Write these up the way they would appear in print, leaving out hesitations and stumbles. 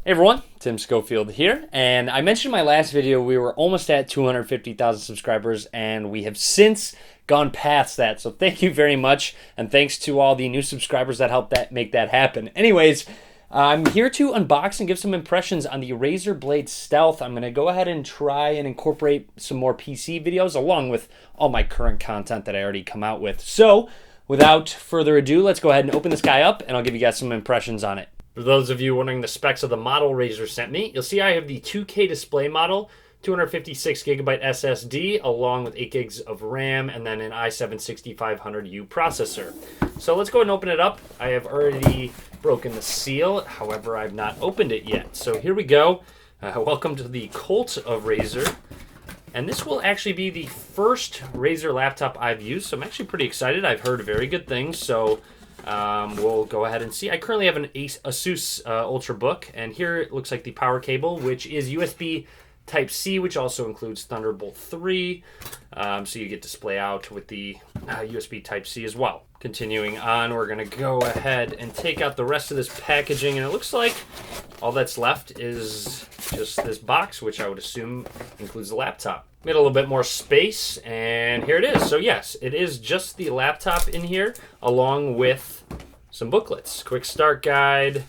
Hey everyone, Tim Schofield here, and I mentioned in my last video we were almost at 250,000 subscribers, and we have since gone past that. So thank you very much, and thanks to all the new subscribers that helped make that happen. Anyways, I'm here to unbox and give some impressions on the Razer Blade Stealth. I'm going to go ahead and try and incorporate some more PC videos along with all my current content that I already come out with. So without further ado, let's go ahead and open this guy up, and I'll give you guys some impressions on it. For those of you wondering the specs of the model Razer sent me, you'll see I have the 2K display model, 256 gigabyte SSD, along with 8 gigs of RAM, and then an i7-6500U processor. So let's go ahead and open it up. I have already broken the seal, however, I've not opened it yet. So here we go. Welcome to the cult of Razer. And this will actually be the first Razer laptop I've used, so I'm actually pretty excited. I've heard very good things, so we'll go ahead and see. I currently have an Asus Ultrabook, and here it looks like the power cable, which is USB Type-C, which also includes Thunderbolt 3, so you get display out with the USB Type-C as well. Continuing on, we're going to go ahead and take out the rest of this packaging, and it looks like all that's left is just this box, which I would assume includes the laptop. Made a little bit more space, and here it is. So yes, it is just the laptop in here, along with some booklets. Quick start guide,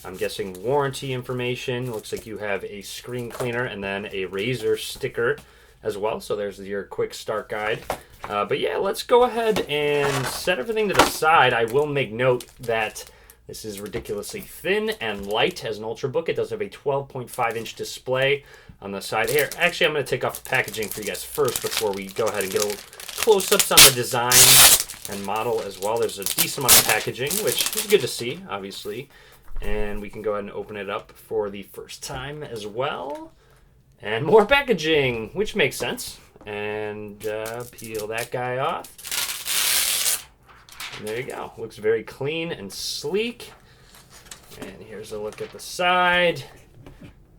I'm guessing warranty information. Looks like you have a screen cleaner and then a Razer sticker as well. So there's your quick start guide. But yeah, let's go ahead and set everything to the side. I will make note that this is ridiculously thin and light as an Ultrabook. It does have a 12.5-inch display on the side here. Actually, I'm going to take off the packaging for you guys first before we go ahead and get a little close-ups on the design and model as well. There's a decent amount of packaging, which is good to see, obviously. And we can go ahead and open it up for the first time as well. And more packaging, which makes sense. And peel that guy off. And there you go. Looks very clean and sleek. And here's a look at the side.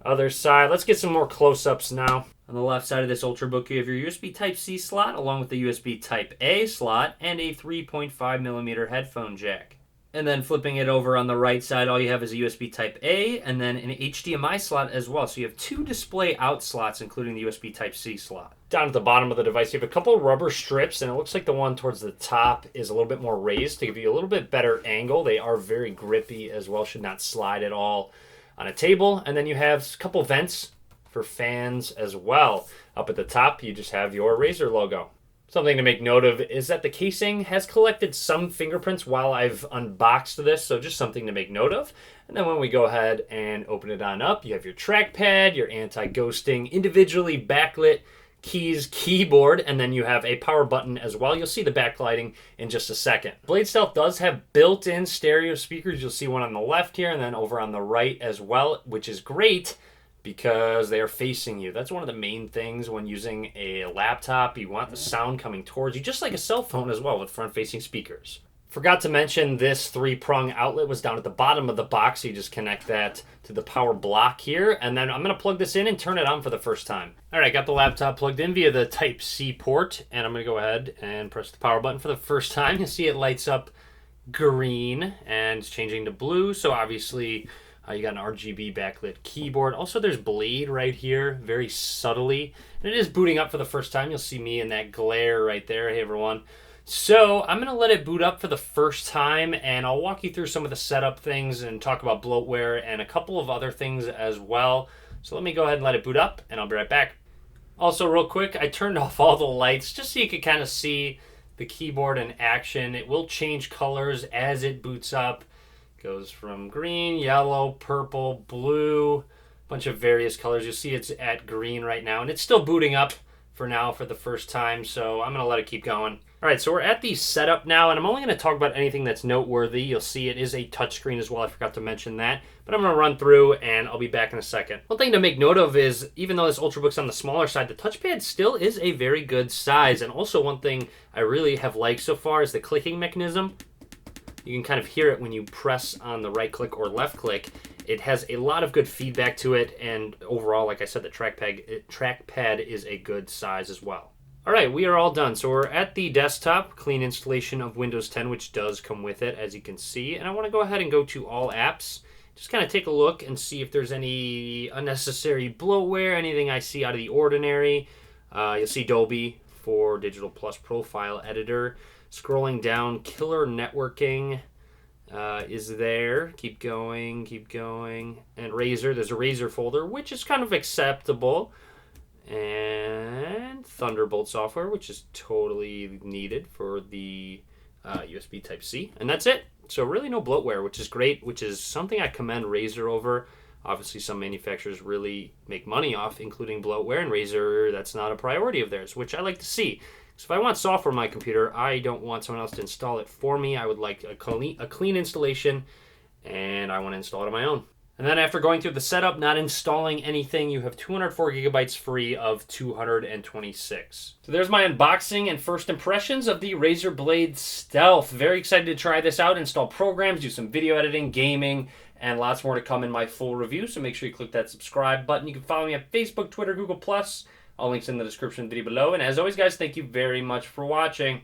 Other side. Let's get some more close-ups now. On the left side of this Ultrabook, you have your USB Type-C slot, along with the USB Type-A slot, and a 3.5mm headphone jack. And then flipping it over on the right side, all you have is a USB Type-A and then an HDMI slot as well. So you have two display out slots, including the USB Type-C slot. Down at the bottom of the device, you have a couple rubber strips, and it looks like the one towards the top is a little bit more raised to give you a little bit better angle. They are very grippy as well, should not slide at all on a table. And then you have a couple vents for fans as well. Up at the top, you just have your Razer logo. Something to make note of is that the casing has collected some fingerprints while I've unboxed this, so just something to make note of. And then when we go ahead and open it on up, you have your trackpad, your anti-ghosting, individually backlit keys, keyboard, and then you have a power button as well. You'll see the backlighting in just a second. Blade Stealth does have built-in stereo speakers. You'll see one on the left here and then over on the right as well, which is great because they are facing you. That's one of the main things when using a laptop. You want the sound coming towards you, just like a cell phone as well with front-facing speakers. Forgot to mention this 3-prong outlet was down at the bottom of the box. So you just connect that to the power block here, and then I'm going to plug this in and turn it on for the first time. All right, got the laptop plugged in via the Type-C port, and I'm going to go ahead and press the power button for the first time. You'll see it lights up green, and it's changing to blue, so obviously you got an RGB backlit keyboard. Also, there's Blade right here, very subtly. And it is booting up for the first time. You'll see me in that glare right there. Hey, everyone. So I'm going to let it boot up for the first time, and I'll walk you through some of the setup things and talk about bloatware and a couple of other things as well. So let me go ahead and let it boot up, and I'll be right back. Also, real quick, I turned off all the lights just so you could kind of see the keyboard in action. It will change colors as it boots up. Goes from green, yellow, purple, blue, a bunch of various colors. You'll see it's at green right now, and it's still booting up for now for the first time, so I'm going to let it keep going. All right, so we're at the setup now, and I'm only going to talk about anything that's noteworthy. You'll see it is a touchscreen as well. I forgot to mention that, but I'm going to run through, and I'll be back in a second. One thing to make note of is, even though this Ultrabook's on the smaller side, the touchpad still is a very good size, and also one thing I really have liked so far is the clicking mechanism. You can kind of hear it when you press on the right click or left click. It has a lot of good feedback to it, and overall, like I said, the trackpad is a good size as well. All right, we are all done. So we're at the desktop, clean installation of Windows 10, which does come with it, as you can see. And I want to go ahead and go to all apps just kind of take a look and see if there's any unnecessary bloatware, anything I see out of the ordinary. You'll see Dolby for Digital Plus Profile Editor. Scrolling down, Killer Networking is there. Keep going, keep going. And Razer, there's a Razer folder, which is kind of acceptable. And Thunderbolt software, which is totally needed for the USB Type-C. And that's it. So really no bloatware, which is great, which is something I commend Razer over. Obviously, some manufacturers really make money off including bloatware, and Razer, that's not a priority of theirs, which I like to see. So if I want software on my computer, I don't want someone else to install it for me. I would like a clean installation, and I want to install it on my own. And then after going through the setup, not installing anything, you have 204 gigabytes free of 226. So there's my unboxing and first impressions of the Razer Blade Stealth. Very excited to try this out, install programs, do some video editing, gaming, and lots more to come in my full review. So make sure you click that subscribe button. You can follow me on Facebook, Twitter, Google+. All links in the description video below. And as always, guys, thank you very much for watching.